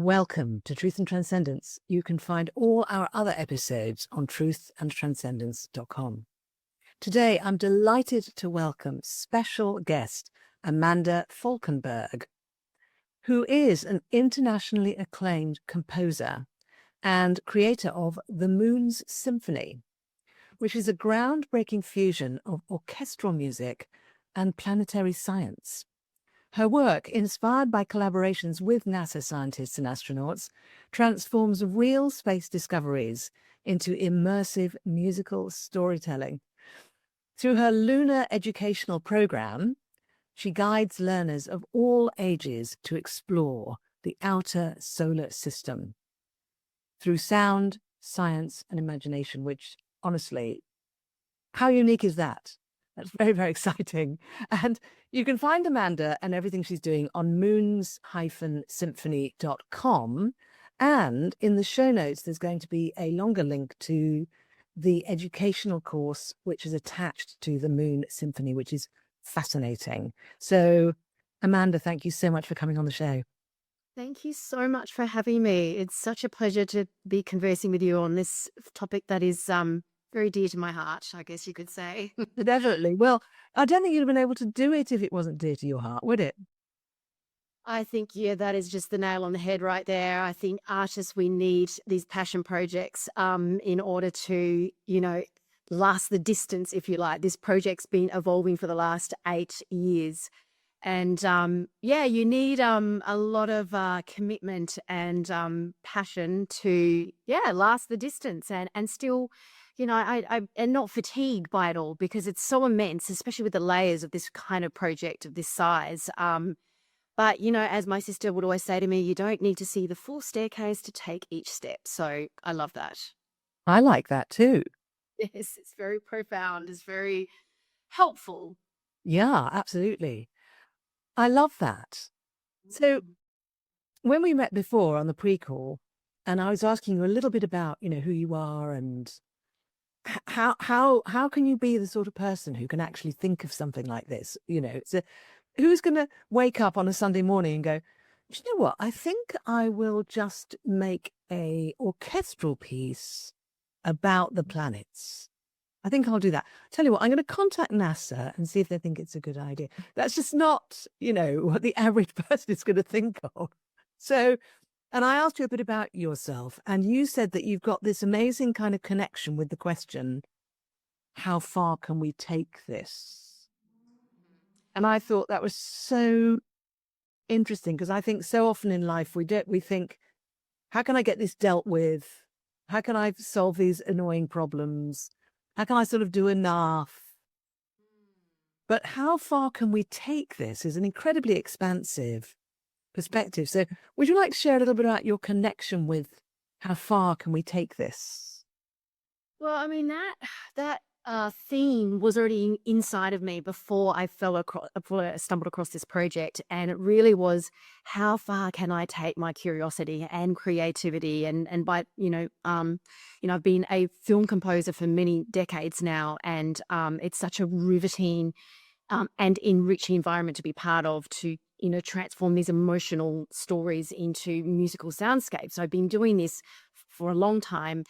Welcome to Truth and Transcendence. You can find all our other episodes on truthandtranscendence.com. Today, I'm delighted to welcome special guest Amanda Falkenberg, who is an internationally acclaimed composer and creator of the Moons Symphony, which is a groundbreaking fusion of orchestral music and planetary science. Her work, inspired by collaborations with NASA scientists and astronauts, transforms real space discoveries into immersive musical storytelling. Through her LUNAR educational program, she guides learners of all ages to explore the outer solar system through sound, science, and imagination, which, honestly, how unique is that? That's very, very exciting. And you can find Amanda and everything she's doing on moons-symphony.com. And in the show notes, there's going to be a longer link to the educational course, which is attached to the Moon Symphony, which is fascinating. So, Amanda, thank you so much for coming on the show. Thank you so much for having me. It's such a pleasure to be conversing with you on this topic that is very dear to my heart, I guess you could say. Definitely. Well, I don't think you'd have been able to do it if it wasn't dear to your heart, would it? I think, yeah, that is just the nail on the head right there. I think artists, we need these passion projects in order to, last the distance, if you like. This project's been evolving for the last 8 years. And you need a lot of commitment and passion to, last the distance and still, I and not fatigued by it all because it's so immense, especially with the layers of this kind of project of this size. But, as my sister would always say to me, you don't need to see the full staircase to take each step. So I love that. I like that too. Yes, it's very profound. It's very helpful. Yeah, absolutely. I love that. So Mm. when we met before on the pre-call, and I was asking you a little bit about, who you are and how can you be the sort of person who can actually think of something like this? Who's going to wake up on a Sunday morning and go, "Do you know what? I think I will just make a orchestral piece about the planets. I think I'll do that. Tell you what, I'm going to contact NASA and see if they think it's a good idea." That's just not, what the average person is going to think of. So, and I asked you a bit about yourself, and you said that you've got this amazing kind of connection with the question, how far can we take this? And I thought that was so interesting because I think so often in life we think, how can I get this dealt with? How can I solve these annoying problems? How can I sort of do enough? But how far can we take this is an incredibly expansive perspective. So would you like to share a little bit about your connection with how far can we take this? Well, I mean that theme was already inside of me before I before I stumbled across this project, and it really was how far can I take my curiosity and creativity, and by I've been a film composer for many decades now, and it's such a riveting and enriching environment to be part of to transform these emotional stories into musical soundscapes. So I've been doing this for a long time,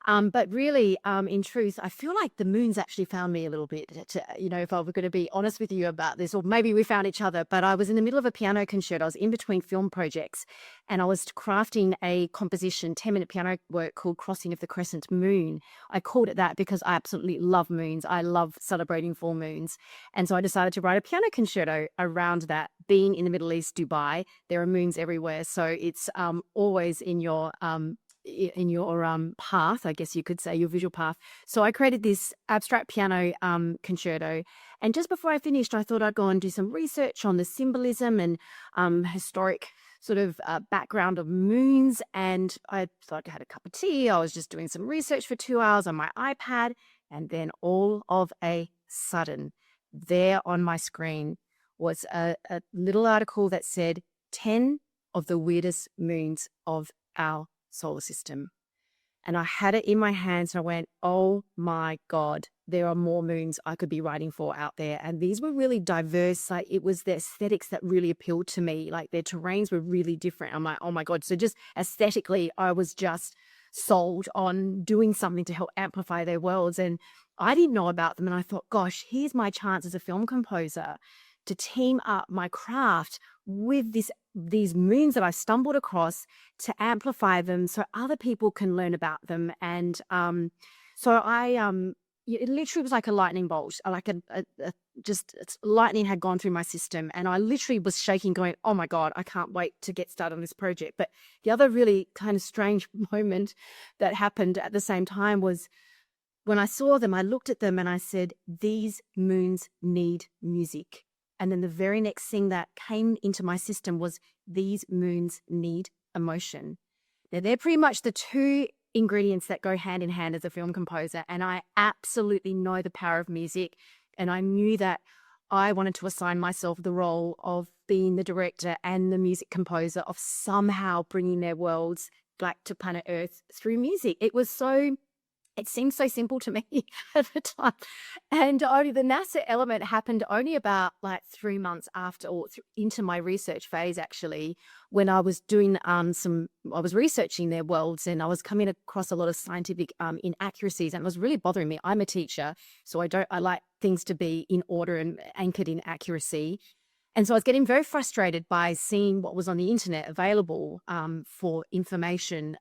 but really, in truth, I feel like the moon's actually found me a little bit. If I were going to be honest with you about this, or maybe we found each other. But I was in the middle of a piano concerto. I was in between film projects, and I was crafting a composition, 10-minute piano work called "Crossing of the Crescent Moon." I called it that because I absolutely love moons. I love celebrating full moons, and so I decided to write a piano concerto around that. Being in the Middle East, Dubai, there are moons everywhere, so it's always in your path, I guess you could say, your visual path. So I created this abstract piano concerto, and just before I finished, I thought I'd go and do some research on the symbolism and historic sort of background of moons. And I thought I had a cup of tea. I was just doing some research for 2 hours on my iPad, and then all of a sudden, there on my screen was a little article that said 10 of the weirdest moons of our solar system. and I had it in my hands and I went, oh my God, there are more moons I could be writing for out there. And these were really diverse. Like it was the aesthetics that really appealed to me. Like their terrains were really different. I'm like, oh my God. So just aesthetically, I was just sold on doing something to help amplify their worlds. And I didn't know about them. And I thought, gosh, here's my chance as a film composer to team up my craft with these moons that I stumbled across to amplify them so other people can learn about them. And it literally was like a lightning bolt, like lightning had gone through my system, and I literally was shaking going, oh my God, I can't wait to get started on this project. But the other really kind of strange moment that happened at the same time was when I saw them, I looked at them and I said, these moons need music. And then the very next thing that came into my system was, these moons need emotion. Now, they're pretty much the two ingredients that go hand in hand as a film composer. And I absolutely know the power of music. And I knew that I wanted to assign myself the role of being the director and the music composer of somehow bringing their worlds back to planet Earth through music. It seemed so simple to me at the time. And only the NASA element happened only about like 3 months after, or into my research phase, actually, when I was doing I was researching their worlds, and I was coming across a lot of scientific inaccuracies, and it was really bothering me. I'm a teacher, so I like things to be in order and anchored in accuracy. And so I was getting very frustrated by seeing what was on the internet available for information.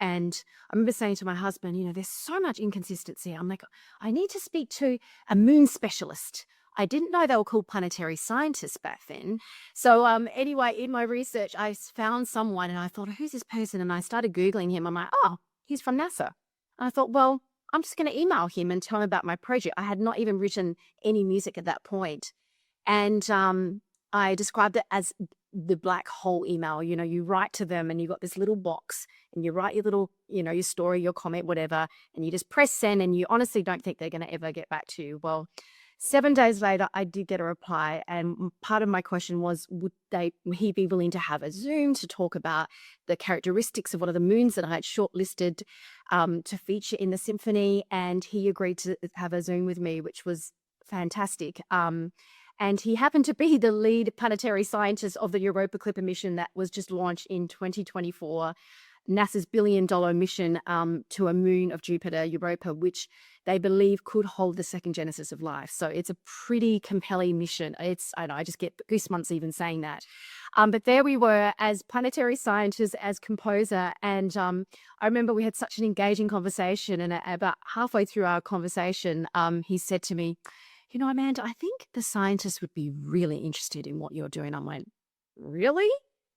And I remember saying to my husband, there's so much inconsistency. I'm like, I need to speak to a moon specialist. I didn't know they were called planetary scientists back then. So anyway, in my research, I found someone and I thought, who's this person? And I started Googling him. I'm like, oh, he's from NASA. And I thought, well, I'm just going to email him and tell him about my project. I had not even written any music at that point. And I described it as the black hole email. You write to them and you got this little box and you write your little, your story, your comment, whatever, and you just press send, and you honestly don't think they're going to ever get back to you. Well, 7 days later, I did get a reply, and part of my question was, would he be willing to have a Zoom to talk about the characteristics of one of the moons that I had shortlisted to feature in the symphony? And he agreed to have a Zoom with me, which was fantastic. And he happened to be the lead planetary scientist of the Europa Clipper mission that was just launched in 2024, NASA's billion-dollar mission to a moon of Jupiter, Europa, which they believe could hold the second genesis of life. So it's a pretty compelling mission. I know, I just get goosebumps even saying that. But there we were as planetary scientists, as composer. And I remember we had such an engaging conversation. And about halfway through our conversation, he said to me, Amanda, I think the scientists would be really interested in what you're doing. I'm like, really?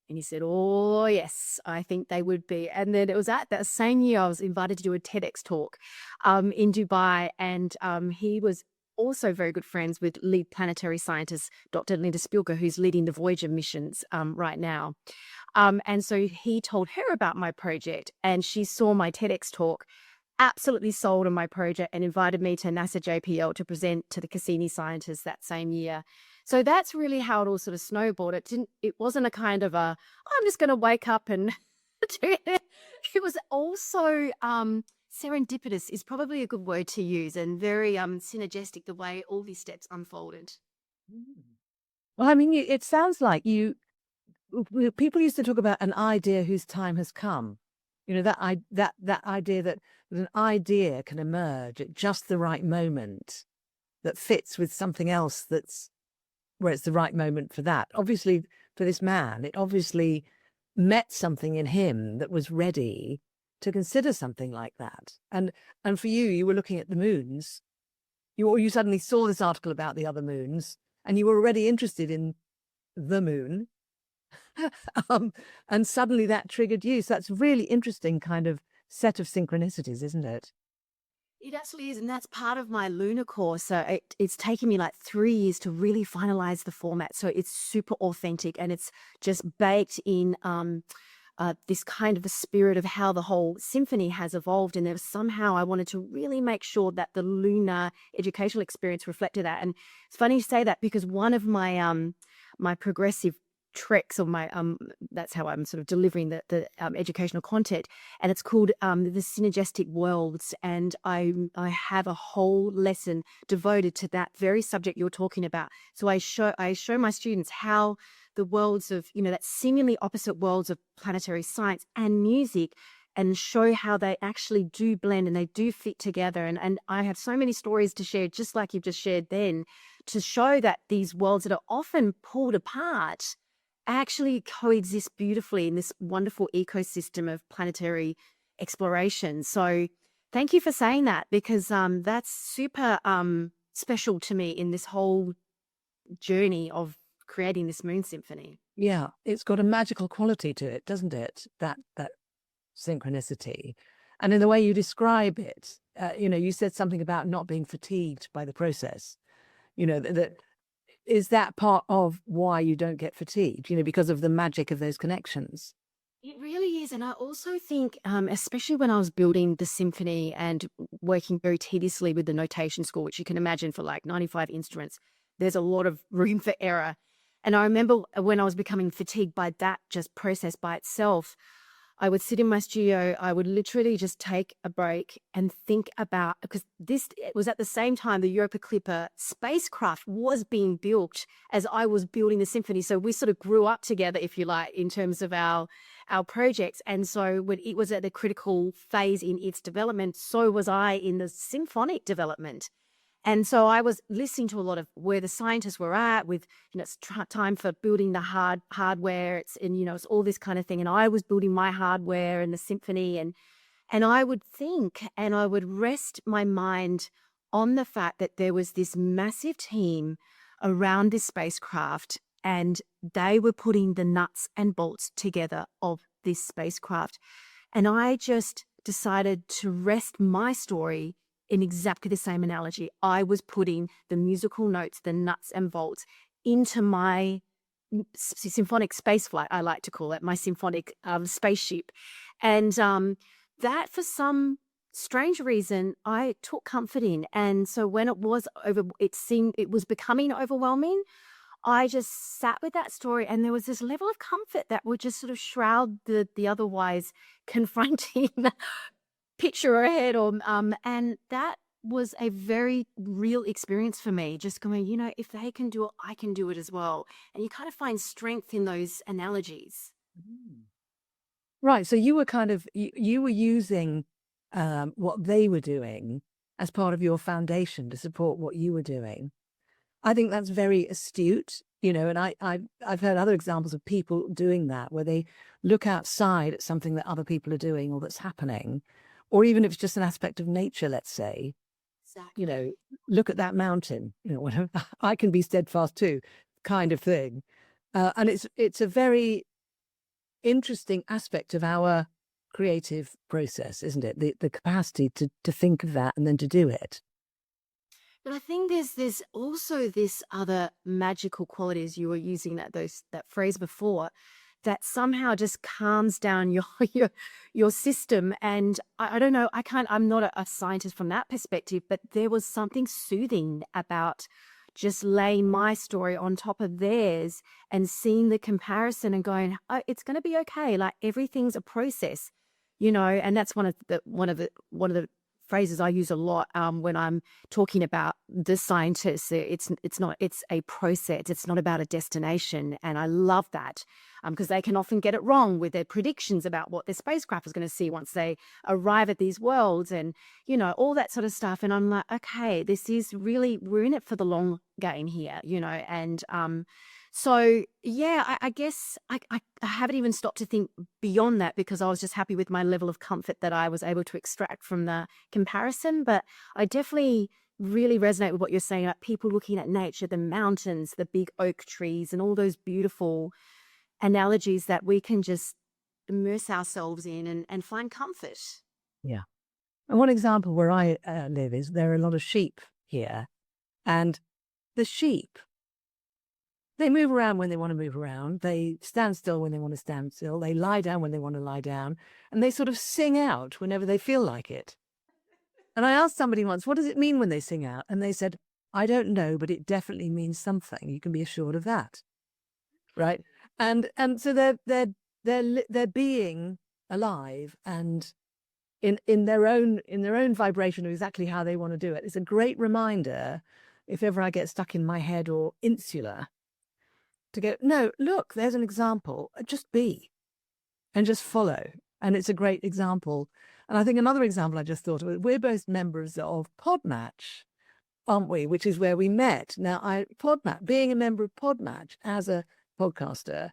And he said, oh, yes, I think they would be. And then it was at that same year I was invited to do a TEDx talk in Dubai. And he was also very good friends with lead planetary scientist, Dr. Linda Spilker, who's leading the Voyager missions right now. And so he told her about my project, and she saw my TEDx talk, absolutely sold on my project, and invited me to NASA JPL to present to the Cassini scientists that same year. So that's really how it all sort of snowballed. It wasn't a kind of I'm just going to wake up and do it. It was also serendipitous is probably a good word to use, and very synergistic the way all these steps unfolded. Well, I mean, it sounds like people used to talk about an idea whose time has come. That idea that an idea can emerge at just the right moment that fits with something else where it's the right moment for that. Obviously, for this man, it obviously met something in him that was ready to consider something like that. And for you were looking at the moons. You suddenly saw this article about the other moons, and you were already interested in the moon. And suddenly that triggered you. So that's a really interesting kind of set of synchronicities, isn't it? It actually is, and that's part of my LUNAR course. So it's taken me like 3 years to really finalize the format. So it's super authentic, and it's just baked in this kind of a spirit of how the whole symphony has evolved. And there was somehow I wanted to really make sure that the LUNAR educational experience reflected that. And it's funny you say that, because one of my my progressive treks or my that's how I'm sort of delivering the educational content, and it's called the synergistic worlds, and I have a whole lesson devoted to that very subject you're talking about. So I show my students how the worlds of, that seemingly opposite worlds of planetary science and music, and show how they actually do blend and they do fit together. And I have so many stories to share, just like you've just shared then, to show that these worlds that are often pulled apart actually coexist beautifully in this wonderful ecosystem of planetary exploration. So thank you for saying that, because that's super special to me in this whole journey of creating this Moon Symphony. Yeah, it's got a magical quality to it, doesn't it? That synchronicity. And in the way you describe it, you said something about not being fatigued by the process. That is that part of why you don't get fatigued, because of the magic of those connections. It really is. And I also think, especially when I was building the symphony and working very tediously with the notation score, which you can imagine for like 95 instruments, there's a lot of room for error. And I remember when I was becoming fatigued by that just process by itself, I would sit in my studio, I would literally just take a break and think about, because it was at the same time the Europa Clipper spacecraft was being built as I was building the symphony. So we sort of grew up together, if you like, in terms of our projects. And so when it was at a critical phase in its development, so was I in the symphonic development. And so I was listening to a lot of where the scientists were at with, it's time for building the hardware. It's all this kind of thing. And I was building my hardware and the symphony, and I would think, and I would rest my mind on the fact that there was this massive team around this spacecraft, and they were putting the nuts and bolts together of this spacecraft. And I just decided to rest my story in exactly the same analogy. I was putting the musical notes, the nuts and bolts, into my symphonic spaceflight, I like to call it, my symphonic spaceship. And that, for some strange reason, I took comfort in. And so when it was over, it was becoming overwhelming. I just sat with that story, and there was this level of comfort that would just sort of shroud the otherwise confronting picture ahead, or and that was a very real experience for me, just going, if they can do it, I can do it as well. And you kind of find strength in those analogies. Mm. Right. So you were you were using what they were doing as part of your foundation to support what you were doing. I think that's very astute, and I've heard other examples of people doing that, where they look outside at something that other people are doing or that's happening, or even if it's just an aspect of nature, let's say, Exactly. look at that mountain, whatever, I can be steadfast too, kind of thing. And it's a very interesting aspect of our creative process, isn't it? The capacity to think of that and then to do it. But I think there's also this other magical quality, as you were using that phrase before, that somehow just calms down your your system. And I don't know, I'm not a scientist from that perspective, but there was something soothing about just laying my story on top of theirs and seeing the comparison and going, oh, it's going to be okay. Like, everything's a process, and that's one of the phrases I use a lot when I'm talking about the scientists. It's a process. It's not about a destination, and I love that, because they can often get it wrong with their predictions about what their spacecraft is going to see once they arrive at these worlds, and all that sort of stuff. And I'm like, okay, this is really, we're in it for the long game here, and so yeah, I guess I haven't even stopped to think beyond that, because I was just happy with my level of comfort that I was able to extract from the comparison. But I definitely really resonate with what you're saying about people looking at nature, the mountains, the big oak trees, and all those beautiful analogies that we can just immerse ourselves in and find comfort. Yeah. And one example where I live is there are a lot of sheep here, and the sheep, they move around when they want to move around. They stand still when they want to stand still. They lie down when they want to lie down. And they sort of sing out whenever they feel like it. And I asked somebody once, what does it mean when they sing out? And they said, I don't know, but it definitely means something. You can be assured of that. Right. And so they're being alive and in their own vibration of exactly how they want to do it. It's a great reminder, if ever I get stuck in my head or insular, to go, no, look, there's an example. Just be and just follow. And it's a great example. And I think another example I just thought of, we're both members of Podmatch, aren't we? Which is where we met. Now, Podmatch, being a member of Podmatch as a podcaster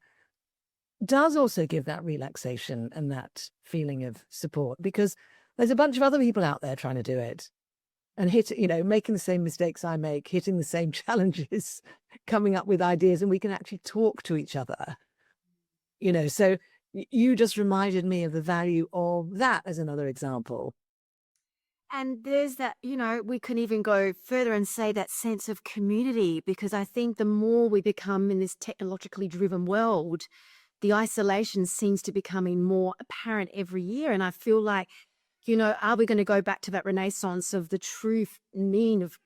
does also give that relaxation and that feeling of support, because there's a bunch of other people out there trying to do it and making the same mistakes I make, hitting the same challenges, coming up with ideas, and we can actually talk to each other. So you just reminded me of the value of that as another example. And there's that, we can even go further and say that sense of community, because I think the more we become in this technologically driven world, the isolation seems to becoming more apparent every year. And I feel like, are we going to go back to that renaissance of the true meaning of,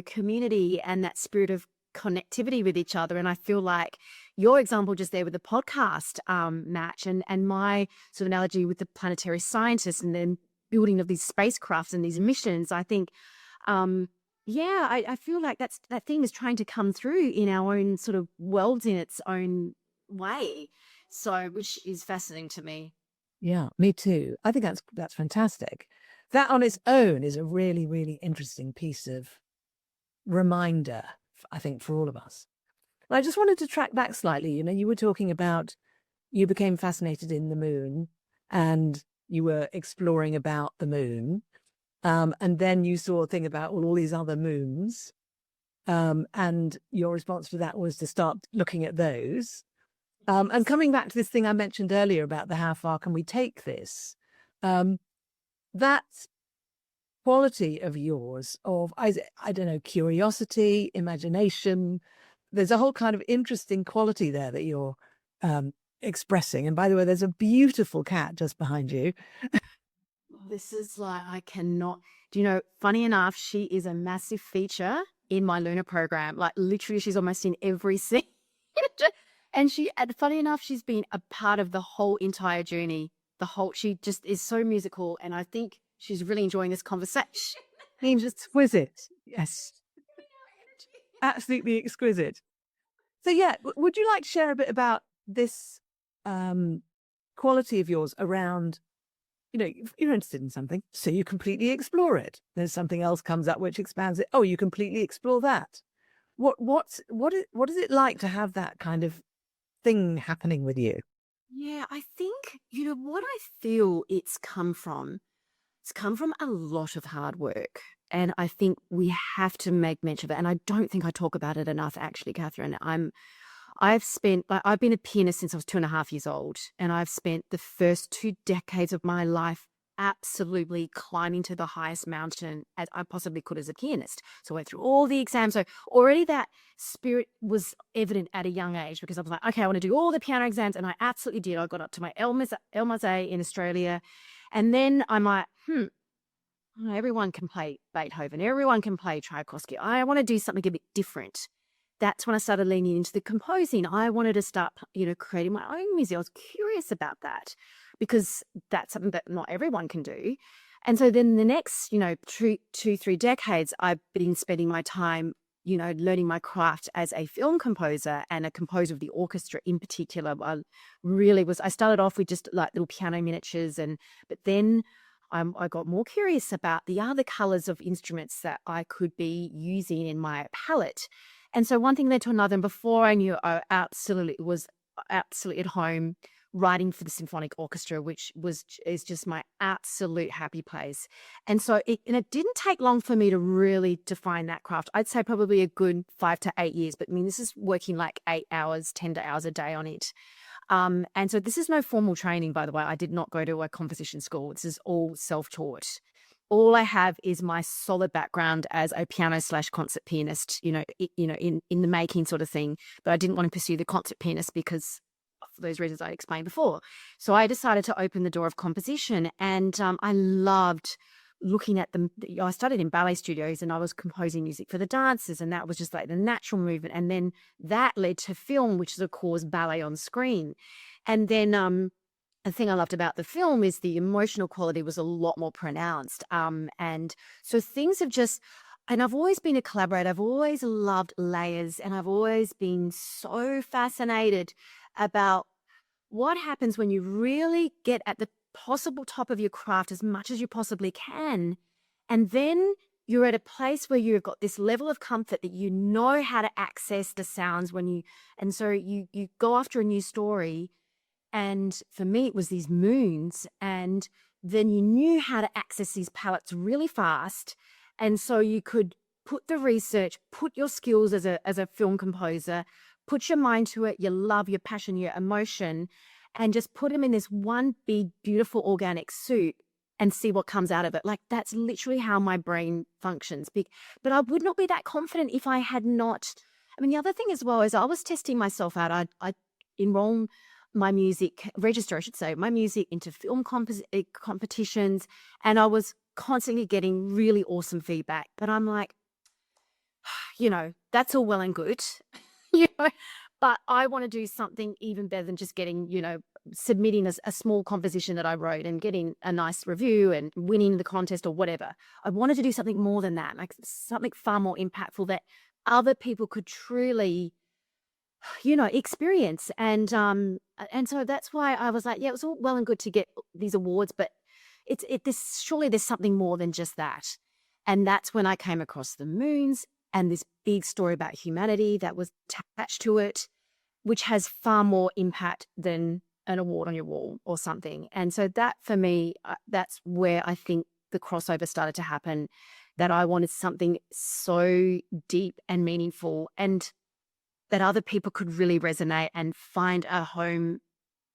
community and that spirit of connectivity with each other? And I feel like your example just there with the podcast match and my sort of analogy with the planetary scientists and then building of these spacecrafts and these missions, I think, I feel like that theme is trying to come through in our own sort of worlds in its own way. So, which is fascinating to me. Yeah, me too. I think that's fantastic. That on its own is a really, really interesting piece of reminder, I think, for all of us. And I just wanted to track back slightly. You were talking about you became fascinated in the moon and you were exploring about the moon. And then you saw a thing about all these other moons. And your response to that was to start looking at those. And coming back to this thing I mentioned earlier about the how far can we take this, that quality of yours of, I don't know, curiosity, imagination, there's a whole kind of interesting quality there that you're expressing. And by the way, there's a beautiful cat just behind you. This is like, I cannot, funny enough, she is a massive feature in my LUNAR program. Like literally she's almost in every scene. And funny enough, she's been a part of the whole entire journey. She just is so musical. And I think she's really enjoying this conversation. Seems exquisite. Yes. Absolutely exquisite. So yeah, would you like to share a bit about this quality of yours around, if you're interested in something, so you completely explore it. There's something else comes up which expands it. Oh, you completely explore that. What is it like to have that kind of thing happening with you? Yeah, I think, what I feel it's come from a lot of hard work. And I think we have to make mention of it. And I don't think I talk about it enough, actually, Catherine. I've been a pianist since I was 2.5 years old. And I've spent the first 2 decades of my life absolutely climbing to the highest mountain as I possibly could as a pianist. So I went through all the exams. So already that spirit was evident at a young age, because I was like, okay, I want to do all the piano exams. And I absolutely did. I got up to my Elmaz in Australia. And then I'm like, everyone can play Beethoven. Everyone can play Tchaikovsky. I want to do something a bit different. That's when I started leaning into the composing. I wanted to start, creating my own music. I was curious about that because that's something that not everyone can do. And so then the next, 2-3 decades, I've been spending my time, learning my craft as a film composer and a composer of the orchestra in particular. I started off with just like little piano miniatures, but then I got more curious about the other colors of instruments that I could be using in my palette. And so one thing led to another. And before I knew, I was absolutely at home writing for the symphonic orchestra, which is just my absolute happy place. And so it didn't take long for me to really define that craft. I'd say probably a good 5 to 8 years, but I mean, this is working like 8 hours, 10 hours a day on it. And so this is no formal training, by the way. I did not go to a composition school. This is all self-taught. All I have is my solid background as a piano/concert pianist, in the making sort of thing. But I didn't want to pursue the concert pianist because for those reasons I explained before. So I decided to open the door of composition, and I loved looking at them. I studied in ballet studios and I was composing music for the dancers, and that was just like the natural movement. And then that led to film, which is of course ballet on screen. And then the thing I loved about the film is the emotional quality was a lot more pronounced. And so things have just, and I've always been a collaborator. I've always loved layers, and I've always been so fascinated about what happens when you really get at the possible top of your craft as much as you possibly can. And then you're at a place where you've got this level of comfort that you know how to access the sounds and so you go after a new story. And for me, it was these moons. And then you knew how to access these palettes really fast. And so you could put the research, put your skills as a film composer, put your mind to it, your love, your passion, your emotion, and just put them in this one big, beautiful organic soup and see what comes out of it. Like, that's literally how my brain functions. But I would not be that confident if I had not. I mean, the other thing as well is I was testing myself out. I enroll my music, register, I should say, my music into film competitions, and I was constantly getting really awesome feedback. But I'm like, that's all well and good, you know, but I want to do something even better than just getting, submitting a small composition that I wrote and getting a nice review and winning the contest or whatever. I wanted to do something more than that, like something far more impactful that other people could truly, experience. And so that's why I was like, yeah, it was all well and good to get these awards, but surely there's something more than just that. And that's when I came across the Moons and this big story about humanity that was attached to it, which has far more impact than an award on your wall or something. And so that, for me, that's where I think the crossover started to happen, that I wanted something so deep and meaningful, and that other people could really resonate and find a home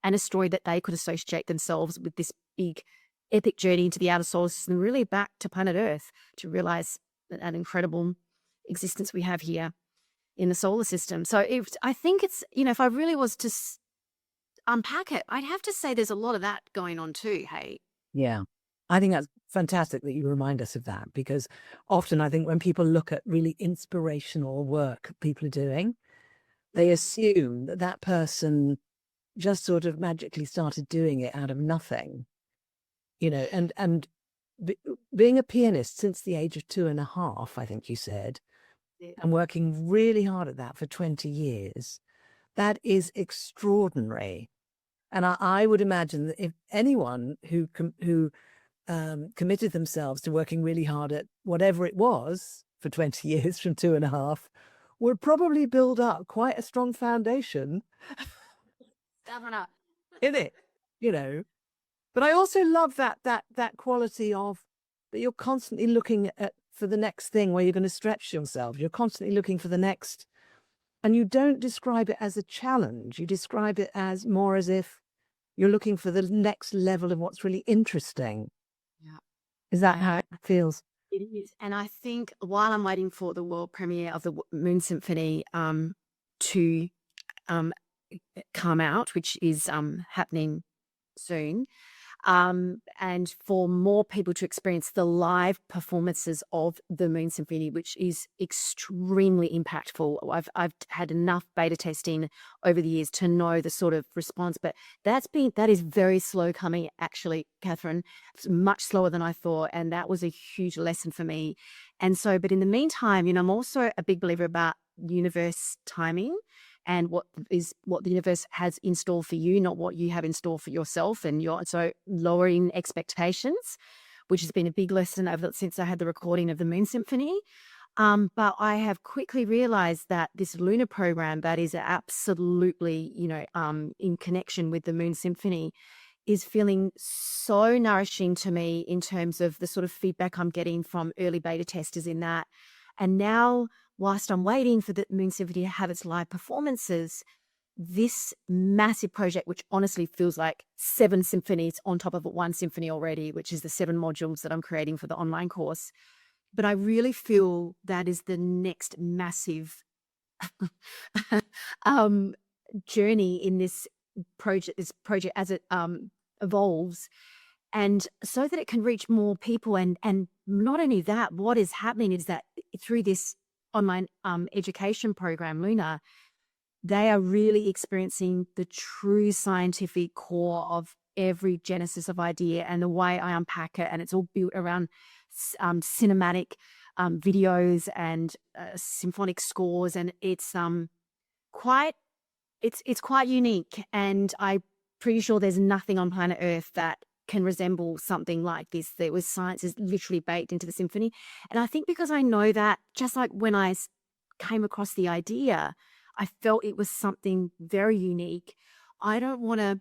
and a story that they could associate themselves with this big epic journey into the outer solar system, really back to planet Earth, to realize that incredible existence we have here in the solar system. So I think it's, if I really was to unpack it, I'd have to say there's a lot of that going on too, hey? Yeah. I think that's fantastic that you remind us of that, because often I think when people look at really inspirational work people are doing, they assume that that person just sort of magically started doing it out of nothing, and being a pianist since the age of 2.5, I think you said, and working really hard at that for 20 years, that is extraordinary. And I would imagine that if anyone who committed themselves to working really hard at whatever it was for 20 years from 2.5 would probably build up quite a strong foundation in it, But I also love that quality of that you're constantly looking at for the next thing where you're going to stretch yourself. You're constantly looking for the next, and you don't describe it as a challenge. You describe it as more as if you're looking for the next level of what's really interesting. Yeah. Is that how it feels? It is. And I think while I'm waiting for the world premiere of the Moons Symphony to come out, which is happening soon, and for more people to experience the live performances of the Moon Symphony, which is extremely impactful. I've had enough beta testing over the years to know the sort of response, but that is very slow coming, actually, Catherine. It's much slower than I thought, and that was a huge lesson for me. And so, but in the meantime, I'm also a big believer about universe timing, and what the universe has in store for you, not what you have in store for yourself. And so lowering expectations, which has been a big lesson since I had the recording of the Moon Symphony. But I have quickly realized that this LUNAR program that is absolutely, in connection with the Moon Symphony is feeling so nourishing to me in terms of the sort of feedback I'm getting from early beta testers in that. And now, whilst I'm waiting for the Moon Symphony to have its live performances, this massive project, which honestly feels like 7 symphonies on top of one symphony already, which is the 7 modules that I'm creating for the online course. But I really feel that is the next massive journey in this project as it evolves. And so that it can reach more people. And not only that, what is happening is that through this online education program, LUNAR, they are really experiencing the true scientific core of every genesis of idea and the way I unpack it. And it's all built around cinematic videos and symphonic scores. And it's quite unique. And I'm pretty sure there's nothing on planet Earth that can resemble something like this. There was science is literally baked into the symphony. And I think because I know that, just like when I came across the idea, I felt it was something very unique. I don't want to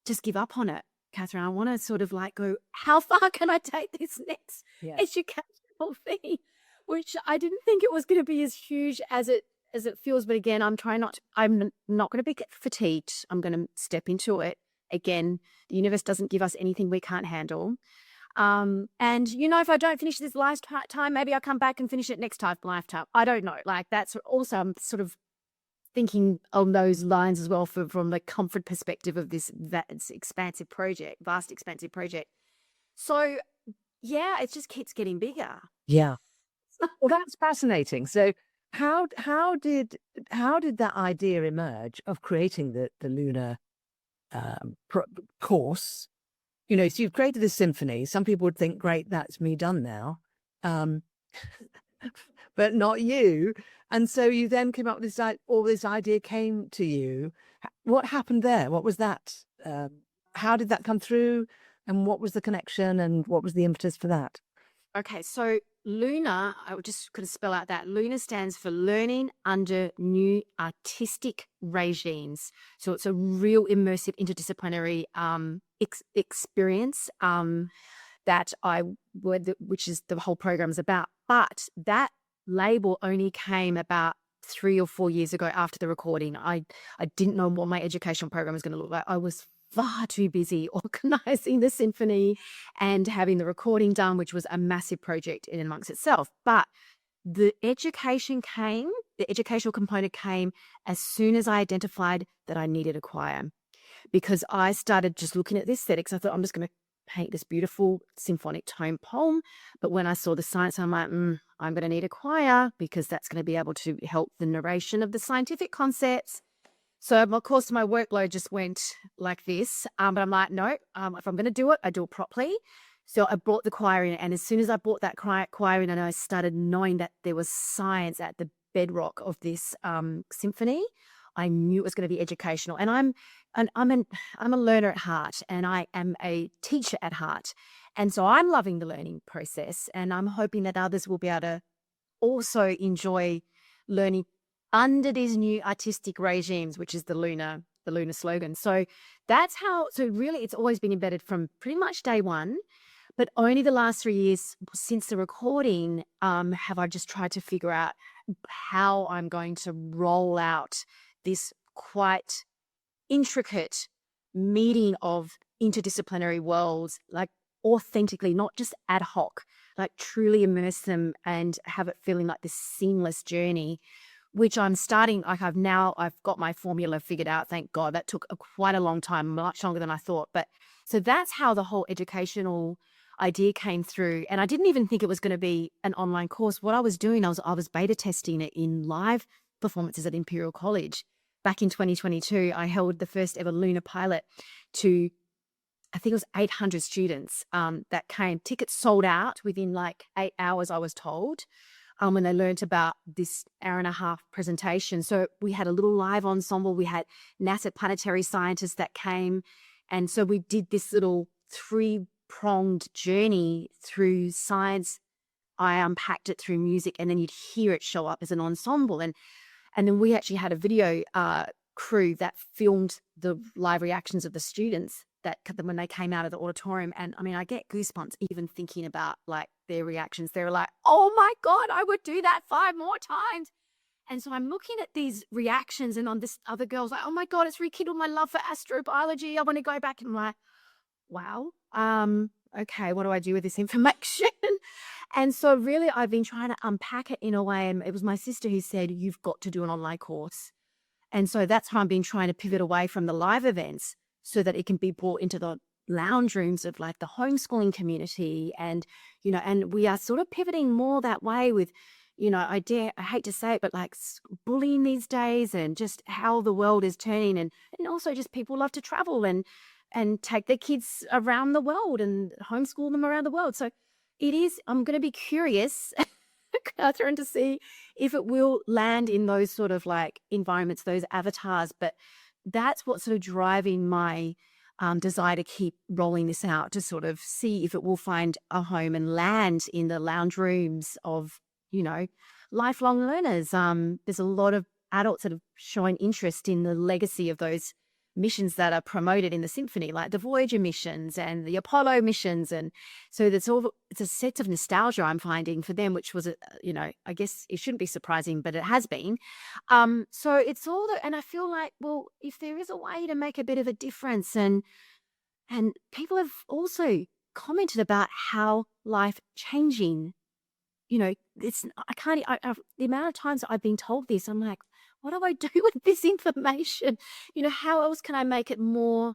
just give up on it, Catherine. I want to sort of like go, how far can I take this next educational thing? Which I didn't think it was going to be as huge as it feels. But again, I'm not going to be fatigued. I'm going to step into it. Again, the universe doesn't give us anything we can't handle. And if I don't finish this lifetime, maybe I'll come back and finish it next lifetime. I don't know. Like, that's also, I'm sort of thinking on those lines as well from the comfort perspective of this vast expansive project. So yeah, it just keeps getting bigger. Yeah. Well, that's fascinating. So how did that idea emerge of creating the LUNAR course? So you've created this symphony. Some people would think, great, that's me done now. But not you. And so you then came up with this idea came to you. What happened there? What was that? How did that come through? And what was the connection? And what was the impetus for that? Okay, so LUNAR, I just couldn't spell out that. LUNAR stands for Learning Under New Artistic Regimes. So it's a real immersive interdisciplinary experience which is the whole program is about. But that label only came about 3 or 4 years ago after the recording. I didn't know what my educational program was going to look like. I was far too busy organizing the symphony and having the recording done, which was a massive project in and amongst itself. But the educational component came as soon as I identified that I needed a choir, because I started just looking at the aesthetics. I thought, I'm just going to paint this beautiful symphonic tone poem. But when I saw the science, I'm like, I'm going to need a choir, because that's going to be able to help the narration of the scientific concepts. So, of course, my workload just went like this. But I'm like, no, if I'm going to do it, I do it properly. So I brought the choir in. And as soon as I brought that choir in, and I started knowing that there was science at the bedrock of this symphony, I knew it was going to be educational. And I'm a learner at heart, and I am a teacher at heart. And so I'm loving the learning process, and I'm hoping that others will be able to also enjoy learning under these new artistic regimes, which is the LUNAR slogan. So that's how, so really it's always been embedded from pretty much day one, but only the last 3 years since the recording have I just tried to figure out how I'm going to roll out this quite intricate meeting of interdisciplinary worlds, like authentically, not just ad hoc, like truly immerse them and have it feeling like this seamless journey, which I'm starting, like I've got my formula figured out. Thank God. That took quite a long time, much longer than I thought. But so that's how the whole educational idea came through. And I didn't even think it was going to be an online course. What I was doing, I was beta testing it in live performances at Imperial College. Back in 2022, I held the first ever LUNAR pilot to, I think it was 800 students that came. Tickets sold out within like 8 hours, I was told, when they learned about this hour-and-a-half presentation. So we had a little live ensemble. We had NASA planetary scientists that came. And so we did this little 3-pronged journey through science. I unpacked it through music, and then you'd hear it show up as an ensemble. And then we actually had a video crew that filmed the live reactions of the students that when they came out of the auditorium. And I mean, I get goosebumps even thinking about like their reactions. They were like, oh my God, I would do that 5 more times. And so I'm looking at these reactions, and on this other girl's like, oh my God, it's rekindled my love for astrobiology. I want to go back. And I'm like, wow, okay, what do I do with this information? And so really I've been trying to unpack it in a way. And it was my sister who said, you've got to do an online course. And so that's how I've been trying to pivot away from the live events so that it can be brought into the lounge rooms of like the homeschooling community. And, and we are sort of pivoting more that way with, I hate to say it, but like bullying these days and just how the world is turning. And also just people love to travel and take their kids around the world and homeschool them around the world. So I'm going to be curious, Catherine, to see if it will land in those sort of like environments, those avatars. But that's what's sort of driving my desire to keep rolling this out, to sort of see if it will find a home and land in the lounge rooms of, lifelong learners. There's a lot of adults that have shown interest in the legacy of those missions that are promoted in the symphony, like the Voyager missions and the Apollo missions. And so it's a sense of nostalgia I'm finding for them, which was, I guess it shouldn't be surprising, but it has been. So it's and I feel like, well, if there is a way to make a bit of a difference, and people have also commented about how life changing, it's, I can't, the amount of times I've been told this, I'm like, what do I do with this information? How else can I make it more,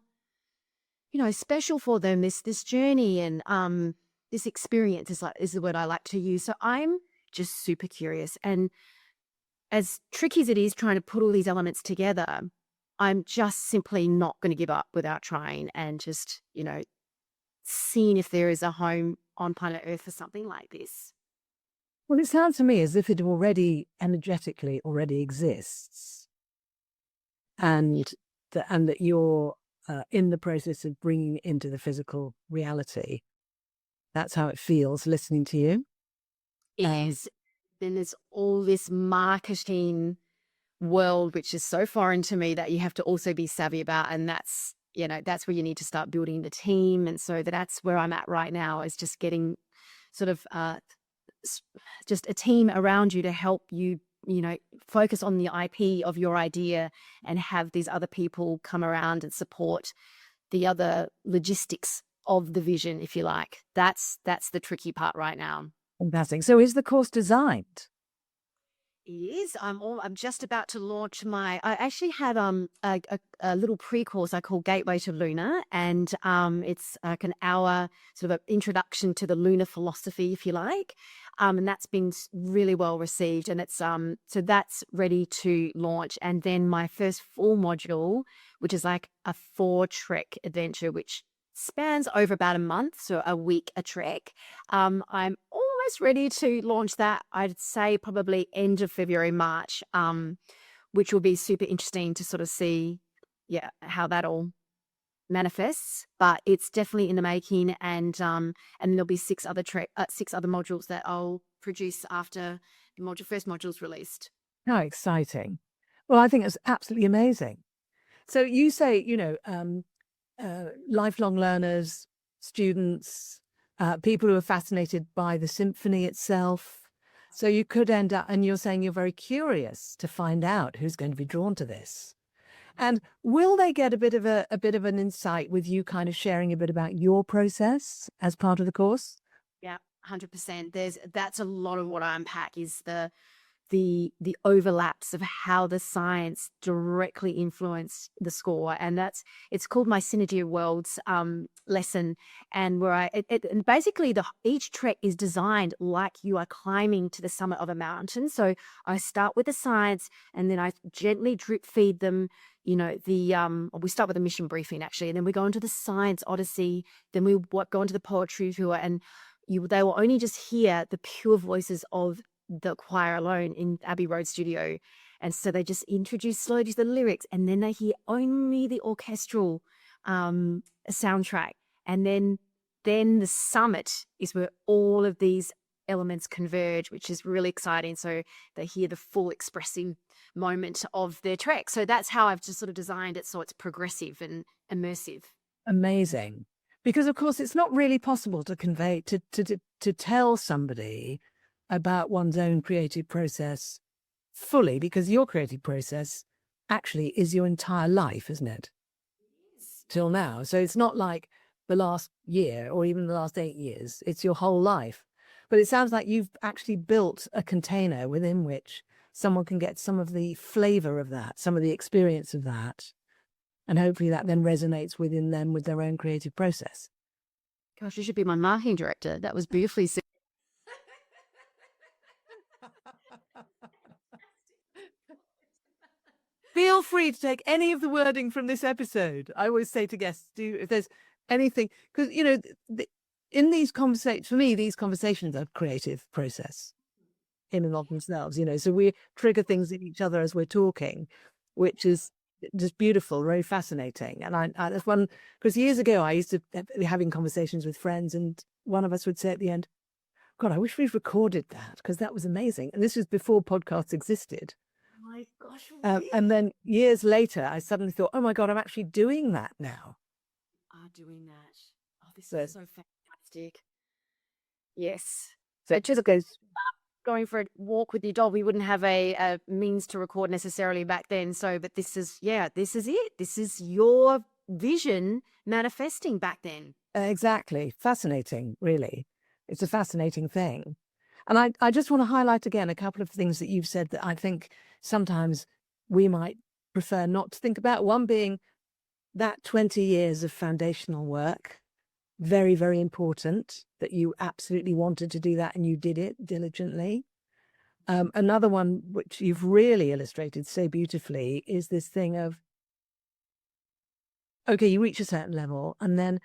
special for them, this journey and this experience is the word I like to use. So I'm just super curious. And as tricky as it is trying to put all these elements together, I'm just simply not going to give up without trying and just, seeing if there is a home on planet Earth for something like this. Well, it sounds to me as if it energetically already exists, and that you're in the process of bringing it into the physical reality. That's how it feels listening to you. Yes. Then there's all this marketing world, which is so foreign to me, that you have to also be savvy about. And that's where you need to start building the team. And so that's where I'm at right now, is just getting sort of just a team around you to help you, focus on the IP of your idea and have these other people come around and support the other logistics of the vision, if you like. That's the tricky part right now. Fantastic. So is the course designed? It is. I'm just about to launch I actually have a little pre-course I call Gateway to Lunar, and it's like an hour sort of an introduction to the lunar philosophy, if you like. And that's been really well received, and it's so that's ready to launch. And then my first full module, which is like a 4-trek adventure, which spans over about a month, so a week a trek. I'm almost ready to launch that. I'd say probably end of February, March, which will be super interesting to sort of see, how that all manifests. But it's definitely in the making, and there'll be 6 other modules that I'll produce after the first module's released. How exciting! Well, I think it's absolutely amazing. So you say, lifelong learners, students, people who are fascinated by the symphony itself. So you could end up, and you're saying you're very curious to find out who's going to be drawn to this. And will they get a bit of an insight with you kind of sharing a bit about your process as part of the course? Yeah, 100%. That's a lot of what I unpack, is the overlaps of how the science directly influenced the score. And it's called my Synergy of Worlds lesson. And where and basically each trek is designed like you are climbing to the summit of a mountain. So I start with the science, and then I gently drip feed them, we start with a mission briefing actually, and then we go into the science odyssey, then we go into the poetry tour, and they will only just hear the pure voices of the choir alone in Abbey Road studio. And so they just introduce slowly to the lyrics, and then they hear only the orchestral soundtrack. And then the summit is where all of these elements converge, which is really exciting. So they hear the full expressive moment of their trek. So that's how I've just sort of designed it, so it's progressive and immersive. Amazing. Because of course it's not really possible to convey, to tell somebody about one's own creative process fully, because your creative process actually is your entire life, isn't it? Till now. So it's not like the last year or even the last 8 years. It's your whole life. But it sounds like you've actually built a container within which someone can get some of the flavor of that, some of the experience of that, And hopefully that then resonates within them with their own creative process. Gosh, you should be my marketing director. That was beautifully said. Feel free to take any of the wording from this episode. I always say to guests, if there's anything, because, in these conversations, for me, these conversations are creative process in and of themselves, so we trigger things in each other as we're talking, which is just beautiful, very fascinating. And I that's one, because years ago I used to be having conversations with friends, and one of us would say at the end, God, I wish we'd recorded that, because that was amazing. And this was before podcasts existed. Oh my gosh. And then years later, I suddenly thought, oh my God, I'm actually doing that now. Are doing that. Oh, this So- is so fantastic. Yes. So it just goes, Going for a walk with your dog, we wouldn't have a means to record necessarily back then. So, but this is it. This is your vision manifesting back then. exactly. Fascinating, really. It's a fascinating thing. And I just want to highlight again a couple of things that you've said that I think sometimes we might prefer not to think about. One being that 20 years of foundational work, very, very important, that you absolutely wanted to do that and you did it diligently. Another one, which you've really illustrated so beautifully, is this thing of, okay, you reach a certain level and then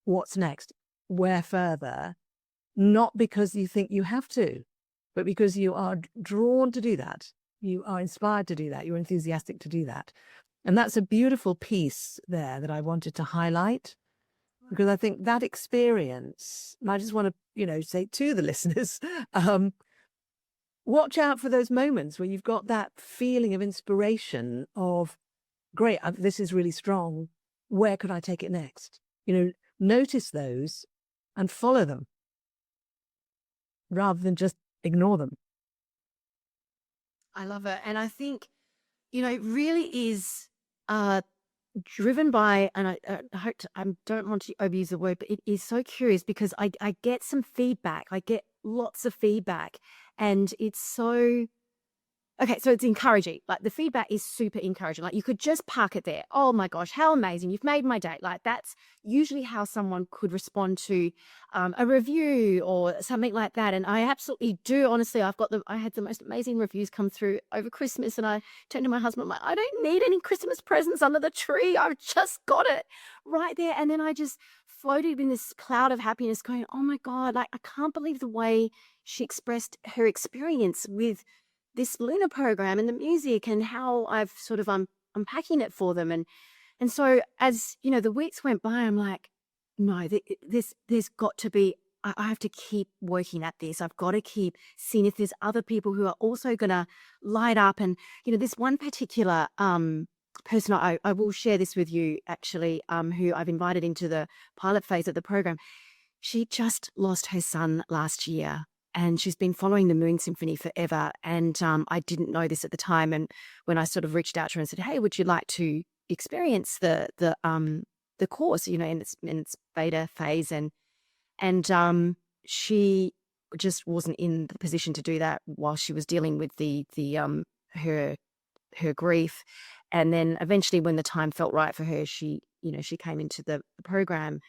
what's next? Where further? Not because you think you have to, but because you are drawn to do that. You are inspired to do that. You're enthusiastic to do that. And that's a beautiful piece there that I wanted to highlight, because I think that experience, and I just want to, say to the listeners, watch out for those moments where you've got that feeling of inspiration of, great, this is really strong. Where could I take it next? Notice those and follow them, rather than just ignore them. I love it. And I think, it really is driven by, and I hope I don't want to overuse the word, but it is so curious because I get some feedback. I get lots of feedback, and it's so okay. So it's encouraging. Like the feedback is super encouraging. Like you could just park it there. Oh my gosh, how amazing! You've made my day. Like that's usually how someone could respond to a review or something like that. And I absolutely do. Honestly, I had the most amazing reviews come through over Christmas, and I turned to my husband, I'm like, I don't need any Christmas presents under the tree. I've just got it right there. And then I just floated in this cloud of happiness going, oh my God, like I can't believe the way she expressed her experience with this LUNAR program and the music and how I've sort of unpacking it for them. And so as, the weeks went by, I'm like, no, there's got to be, I have to keep working at this. I've got to keep seeing if there's other people who are also going to light up. And, this one particular person, I will share this with you actually, who I've invited into the pilot phase of the program. She just lost her son last year. And she's been following the Moons Symphony forever. And I didn't know this at the time. And when I sort of reached out to her and said, hey, would you like to experience the course, in its beta phase? And she just wasn't in the position to do that while she was dealing with her grief. And then eventually when the time felt right for her, she came into the program.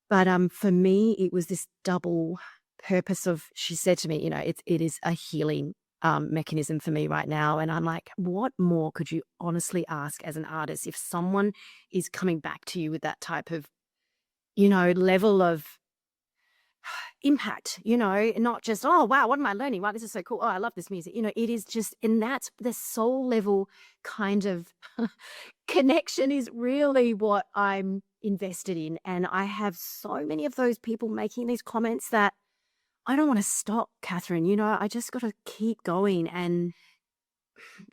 But for me, it was this double purpose of, she said to me, it is a healing mechanism for me right now. And I'm like, what more could you honestly ask as an artist if someone is coming back to you with that type of, level of impact, not just, oh, wow, what am I learning? Wow, this is so cool. Oh, I love this music. It is just, and that's the soul level kind of connection is really what I'm invested in. And I have so many of those people making these comments that I don't want to stop, Catherine. I just got to keep going. And,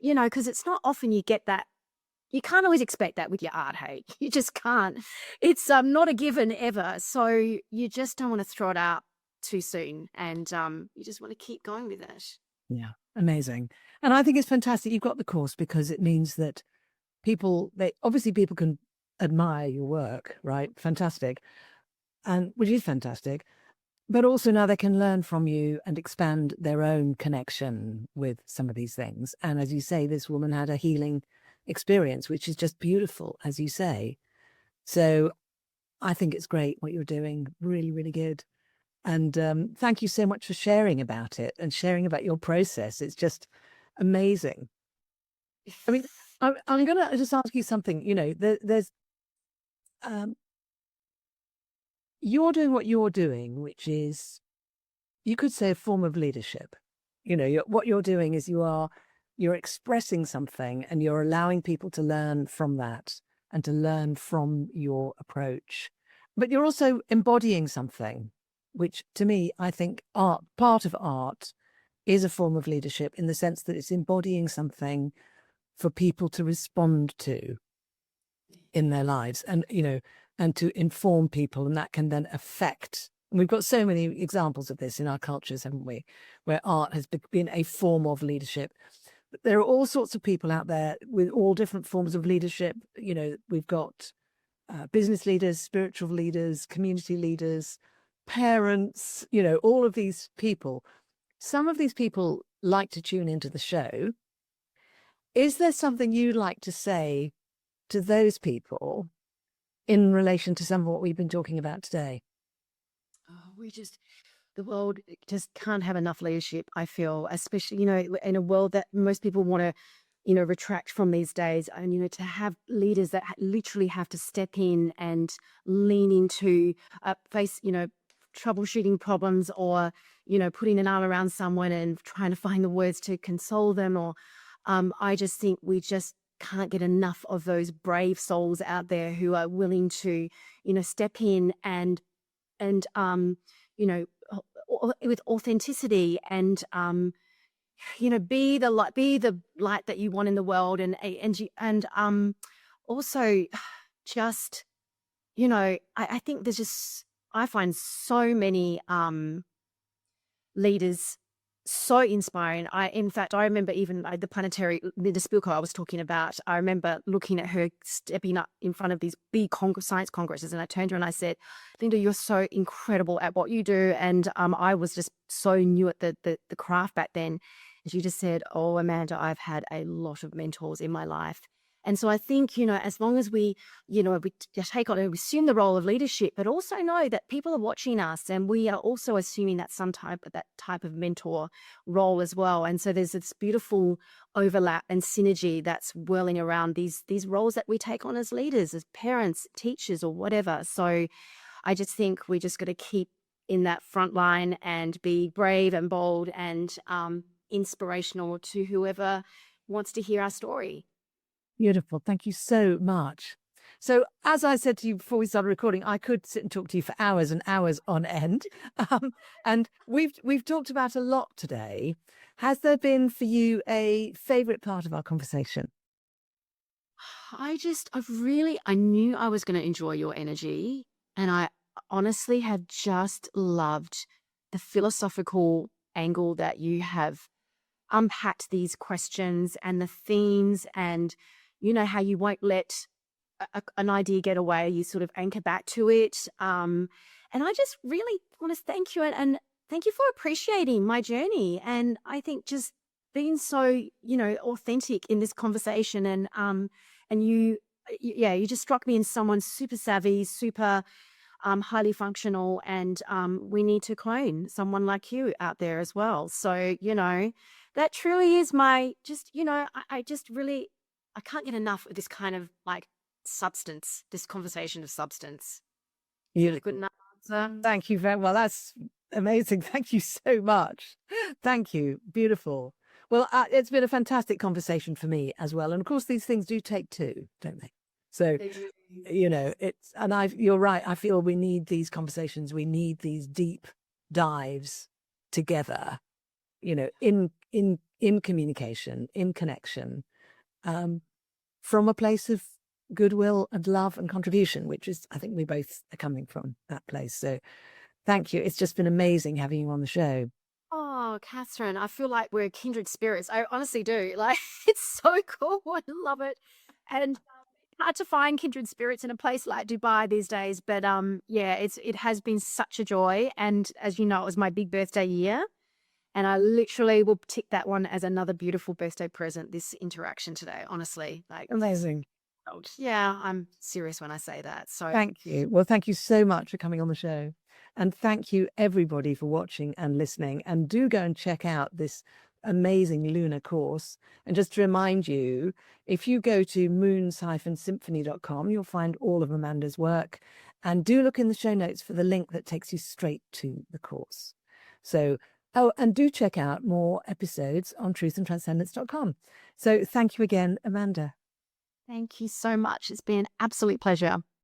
because it's not often you get that. You can't always expect that with your art, hey? You just can't. It's not a given ever. So you just don't want to throw it out too soon. And you just want to keep going with it. Yeah, amazing. And I think it's fantastic you've got the course, because it means that people can admire your work, right? Fantastic. And which is fantastic. But also now they can learn from you and expand their own connection with some of these things. And as you say, this woman had a healing experience, which is just beautiful, as you say. So I think it's great what you're doing. Really, really good. And thank you so much for sharing about it and sharing about your process. It's just amazing. I mean, I'm going to just ask you something. You know, there's um, you're doing what you're doing, which is, you could say, a form of leadership. You know, what you're doing is you're expressing something and you're allowing people to learn from that and to learn from your approach. But you're also embodying something, which to me, I think part of art is a form of leadership in the sense that it's embodying something for people to respond to in their lives, and, you know, and to inform people, and that can then affect. And we've got so many examples of this in our cultures, haven't we, where art has been a form of leadership. But there are all sorts of people out there with all different forms of leadership. You know, we've got business leaders, spiritual leaders, community leaders, parents, you know, all of these people. Some of these people like to tune into the show. Is there something you'd like to say to those people in relation to some of what we've been talking about today? Oh, the world just can't have enough leadership, I feel, especially, you know, in a world that most people want to, you know, retract from these days. And, you know, to have leaders that literally have to step in and lean into, face, you know, troubleshooting problems, or, you know, putting an arm around someone and trying to find the words to console them. Or I just think we just can't get enough of those brave souls out there who are willing to, you know, step in and you know, with authenticity, and you know, be the light that you want in the world, and also just, you know, I think there's just, I find so many leaders so inspiring. In fact, I remember even the planetary Linda Spilko I was talking about. I remember looking at her stepping up in front of these big science congresses, and I turned to her and I said, "Linda, you're so incredible at what you do." And I was just so new at the craft back then. And she just said, "Oh, Amanda, I've had a lot of mentors in my life." And so I think, you know, as long as we, you know, we take on, we assume the role of leadership, but also know that people are watching us, and we are also assuming that that type of mentor role as well. And so there's this beautiful overlap and synergy that's whirling around these roles that we take on as leaders, as parents, teachers, or whatever. So I just think we just got to keep in that front line and be brave and bold and inspirational to whoever wants to hear our story. Beautiful. Thank you so much. So, as I said to you before we started recording, I could sit and talk to you for hours and hours on end. And we've talked about a lot today. Has there been for you a favorite part of our conversation? I knew I was going to enjoy your energy. And I honestly have just loved the philosophical angle that you have unpacked these questions and the themes, and, you know, how you won't let an idea get away. You sort of anchor back to it. And I just really want to thank you, and thank you for appreciating my journey. And I think just being so, you know, authentic in this conversation, and you just struck me as someone super savvy, super highly functional, and we need to clone someone like you out there as well. So, you know, that truly is my, just, you know, I just really, I can't get enough of this kind of like substance, this conversation of substance. You, Good enough answer. thank you very well. That's amazing. Thank you so much. Thank you. Beautiful. Well, it's been a fantastic conversation for me as well. And of course, these things do take two, don't they? So, you know, you're right. I feel we need these conversations. We need these deep dives together, you know, in communication, in connection, from a place of goodwill and love and contribution, which is, I think we both are coming from that place. So thank you. It's just been amazing having you on the show. Oh, Catherine, I feel like we're kindred spirits. I honestly do. Like, it's so cool. I love it. And hard to find kindred spirits in a place like Dubai these days. But yeah, it has been such a joy. And as you know, it was my big birthday year. And I literally will tick that one as another beautiful birthday present, this interaction today, honestly. Like, Amazing. yeah, I'm serious when I say that. So Thank you. Well, thank you so much for coming on the show. And thank you, everybody, for watching and listening. And do go and check out this amazing LUNAR course. And just to remind you, if you go to moons-symphony.com, you'll find all of Amanda's work. And do look in the show notes for the link that takes you straight to the course. So, oh, and do check out more episodes on truthandtranscendence.com. So thank you again, Amanda. thank you so much. It's been an absolute pleasure.